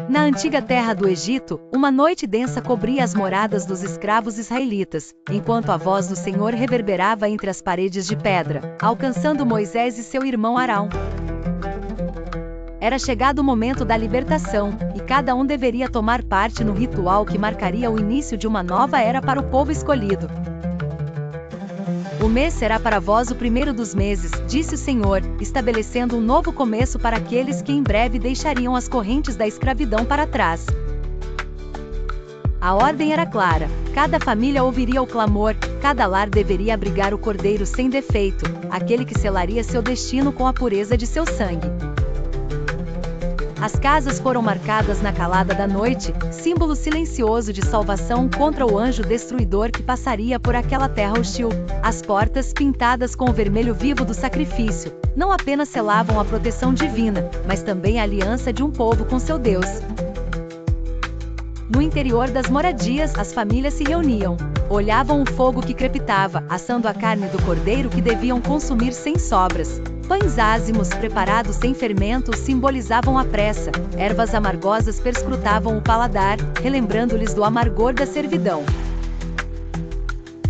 Na antiga terra do Egito, uma noite densa cobria as moradas dos escravos israelitas, enquanto a voz do Senhor reverberava entre as paredes de pedra, alcançando Moisés e seu irmão Arão. Era chegado o momento da libertação, e cada um deveria tomar parte no ritual que marcaria o início de uma nova era para o povo escolhido. O mês será para vós o primeiro dos meses, disse o Senhor, estabelecendo um novo começo para aqueles que em breve deixariam as correntes da escravidão para trás. A ordem era clara: cada família ouviria o clamor, cada lar deveria abrigar o cordeiro sem defeito, aquele que selaria seu destino com a pureza de seu sangue. As casas foram marcadas na calada da noite, símbolo silencioso de salvação contra o anjo destruidor que passaria por aquela terra hostil. As portas, pintadas com o vermelho vivo do sacrifício, não apenas selavam a proteção divina, mas também a aliança de um povo com seu Deus. No interior das moradias, as famílias se reuniam. Olhavam o fogo que crepitava, assando a carne do cordeiro que deviam consumir sem sobras. Pães ázimos preparados sem fermento simbolizavam a pressa, ervas amargosas perscrutavam o paladar, relembrando-lhes do amargor da servidão.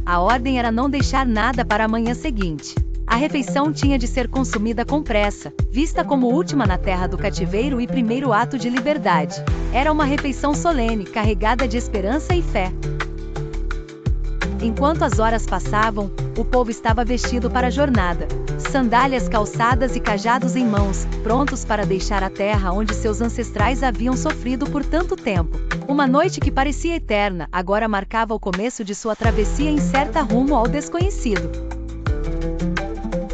A ordem era não deixar nada para a manhã seguinte. A refeição tinha de ser consumida com pressa, vista como última na terra do cativeiro e primeiro ato de liberdade. Era uma refeição solene, carregada de esperança e fé. Enquanto as horas passavam, o povo estava vestido para a jornada. Sandálias calçadas e cajados em mãos, prontos para deixar a terra onde seus ancestrais haviam sofrido por tanto tempo. Uma noite que parecia eterna, agora marcava o começo de sua travessia incerta rumo ao desconhecido.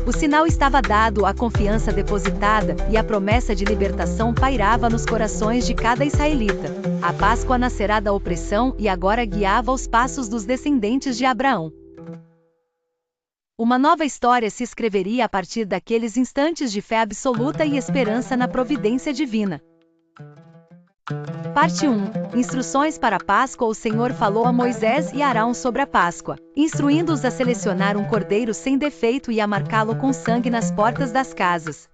O sinal estava dado, a confiança depositada, e a promessa de libertação pairava nos corações de cada israelita. A Páscoa nascerá da opressão e agora guiava os passos dos descendentes de Abraão. Uma nova história se escreveria a partir daqueles instantes de fé absoluta e esperança na providência divina. Parte 1. Instruções para a Páscoa. O Senhor falou a Moisés e Arão sobre a Páscoa, instruindo-os a selecionar um cordeiro sem defeito e a marcá-lo com sangue nas portas das casas.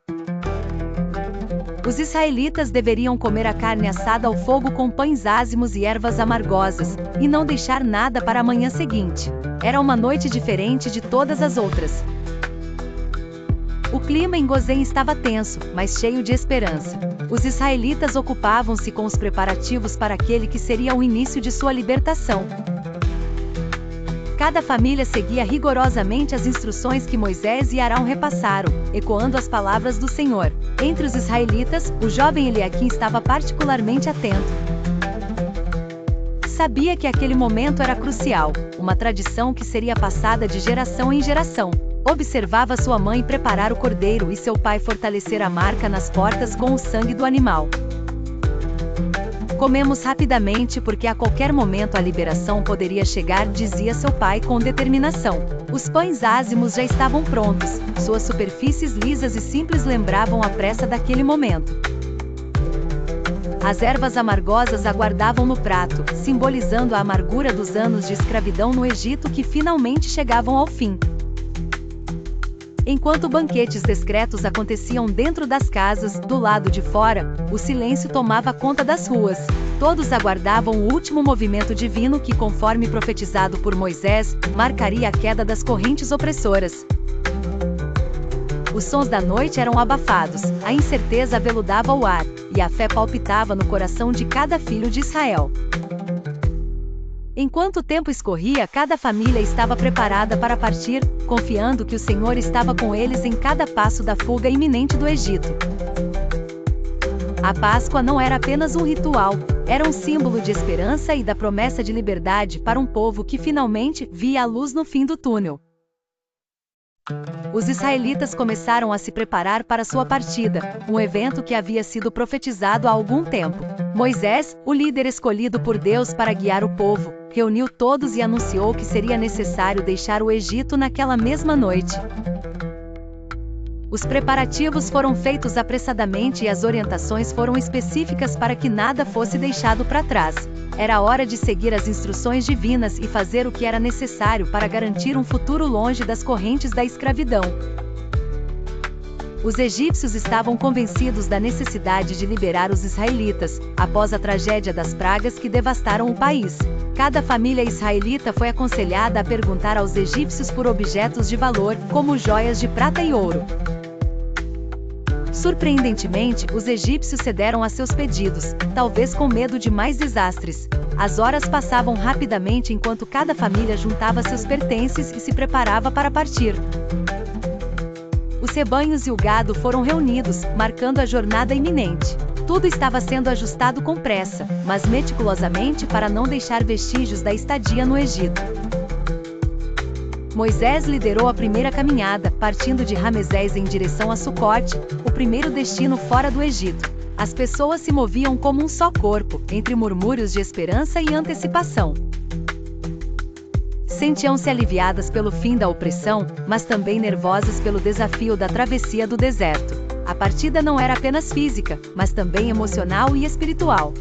Os israelitas deveriam comer a carne assada ao fogo com pães ázimos e ervas amargosas, e não deixar nada para a manhã seguinte. Era uma noite diferente de todas as outras. O clima em Gozém estava tenso, mas cheio de esperança. Os israelitas ocupavam-se com os preparativos para aquele que seria o início de sua libertação. Cada família seguia rigorosamente as instruções que Moisés e Arão repassaram, ecoando as palavras do Senhor. Entre os israelitas, o jovem Eliaquim estava particularmente atento. Sabia que aquele momento era crucial, uma tradição que seria passada de geração em geração. Observava sua mãe preparar o cordeiro e seu pai fortalecer a marca nas portas com o sangue do animal. Comemos rapidamente porque a qualquer momento a liberação poderia chegar, dizia seu pai com determinação. Os pães ázimos já estavam prontos, suas superfícies lisas e simples lembravam a pressa daquele momento. As ervas amargosas aguardavam no prato, simbolizando a amargura dos anos de escravidão no Egito que finalmente chegavam ao fim. Enquanto banquetes discretos aconteciam dentro das casas, do lado de fora, o silêncio tomava conta das ruas. Todos aguardavam o último movimento divino que, conforme profetizado por Moisés, marcaria a queda das correntes opressoras. Os sons da noite eram abafados, a incerteza aveludava o ar, e a fé palpitava no coração de cada filho de Israel. Enquanto o tempo escorria, cada família estava preparada para partir, confiando que o Senhor estava com eles em cada passo da fuga iminente do Egito. A Páscoa não era apenas um ritual, era um símbolo de esperança e da promessa de liberdade para um povo que finalmente via a luz no fim do túnel. Os israelitas começaram a se preparar para sua partida, um evento que havia sido profetizado há algum tempo. Moisés, o líder escolhido por Deus para guiar o povo, reuniu todos e anunciou que seria necessário deixar o Egito naquela mesma noite. Os preparativos foram feitos apressadamente e as orientações foram específicas para que nada fosse deixado para trás. Era hora de seguir as instruções divinas e fazer o que era necessário para garantir um futuro longe das correntes da escravidão. Os egípcios estavam convencidos da necessidade de liberar os israelitas, após a tragédia das pragas que devastaram o país. Cada família israelita foi aconselhada a perguntar aos egípcios por objetos de valor, como joias de prata e ouro. Surpreendentemente, os egípcios cederam a seus pedidos, talvez com medo de mais desastres. As horas passavam rapidamente enquanto cada família juntava seus pertences e se preparava para partir. Os rebanhos e o gado foram reunidos, marcando a jornada iminente. Tudo estava sendo ajustado com pressa, mas meticulosamente para não deixar vestígios da estadia no Egito. Moisés liderou a primeira caminhada, partindo de Ramesés em direção a Sucote, o primeiro destino fora do Egito. As pessoas se moviam como um só corpo, entre murmúrios de esperança e antecipação. Sentiam-se aliviadas pelo fim da opressão, mas também nervosas pelo desafio da travessia do deserto. A partida não era apenas física, mas também emocional e espiritual.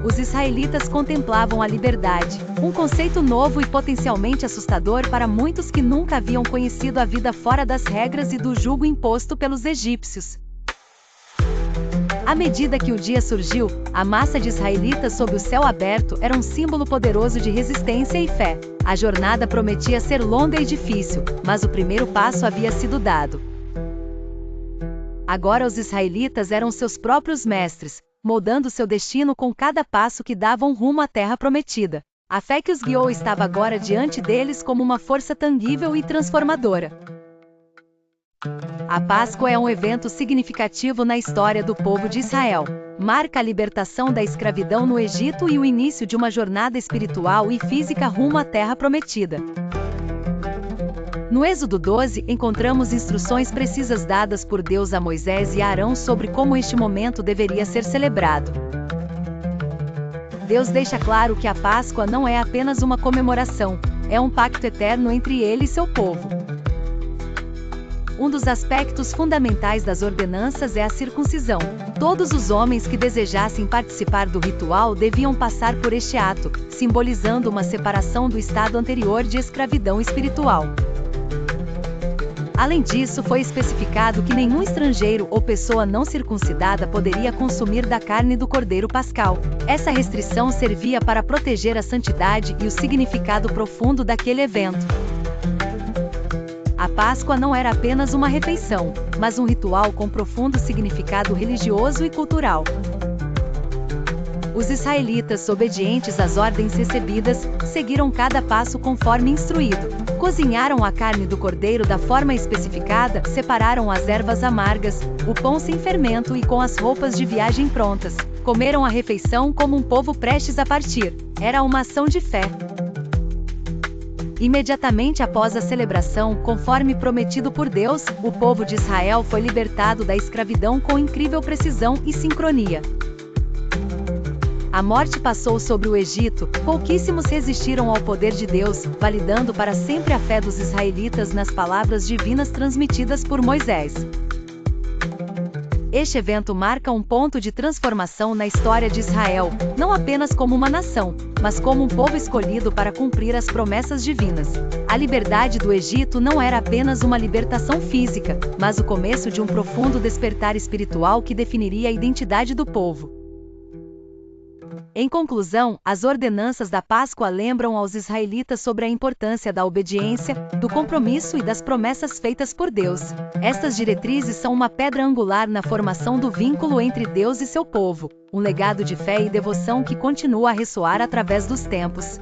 Os israelitas contemplavam a liberdade, um conceito novo e potencialmente assustador para muitos que nunca haviam conhecido a vida fora das regras e do jugo imposto pelos egípcios. À medida que o dia surgiu, a massa de israelitas sob o céu aberto era um símbolo poderoso de resistência e fé. A jornada prometia ser longa e difícil, mas o primeiro passo havia sido dado. Agora os israelitas eram seus próprios mestres, moldando seu destino com cada passo que davam rumo à terra prometida. A fé que os guiou estava agora diante deles como uma força tangível e transformadora. A Páscoa é um evento significativo na história do povo de Israel. Marca a libertação da escravidão no Egito e o início de uma jornada espiritual e física rumo à terra prometida. No Êxodo 12, encontramos instruções precisas dadas por Deus a Moisés e a Arão sobre como este momento deveria ser celebrado. Deus deixa claro que a Páscoa não é apenas uma comemoração, é um pacto eterno entre ele e seu povo. Um dos aspectos fundamentais das ordenanças é a circuncisão. Todos os homens que desejassem participar do ritual deviam passar por este ato, simbolizando uma separação do estado anterior de escravidão espiritual. Além disso, foi especificado que nenhum estrangeiro ou pessoa não circuncidada poderia consumir da carne do cordeiro pascal. Essa restrição servia para proteger a santidade e o significado profundo daquele evento. A Páscoa não era apenas uma refeição, mas um ritual com profundo significado religioso e cultural. Os israelitas, obedientes às ordens recebidas, seguiram cada passo conforme instruído. Cozinharam a carne do cordeiro da forma especificada, separaram as ervas amargas, o pão sem fermento e com as roupas de viagem prontas. Comeram a refeição como um povo prestes a partir. Era uma ação de fé. Imediatamente após a celebração, conforme prometido por Deus, o povo de Israel foi libertado da escravidão com incrível precisão e sincronia. A morte passou sobre o Egito, pouquíssimos resistiram ao poder de Deus, validando para sempre a fé dos israelitas nas palavras divinas transmitidas por Moisés. Este evento marca um ponto de transformação na história de Israel, não apenas como uma nação, mas como um povo escolhido para cumprir as promessas divinas. A liberdade do Egito não era apenas uma libertação física, mas o começo de um profundo despertar espiritual que definiria a identidade do povo. Em conclusão, as ordenanças da Páscoa lembram aos israelitas sobre a importância da obediência, do compromisso e das promessas feitas por Deus. Estas diretrizes são uma pedra angular na formação do vínculo entre Deus e seu povo, um legado de fé e devoção que continua a ressoar através dos tempos.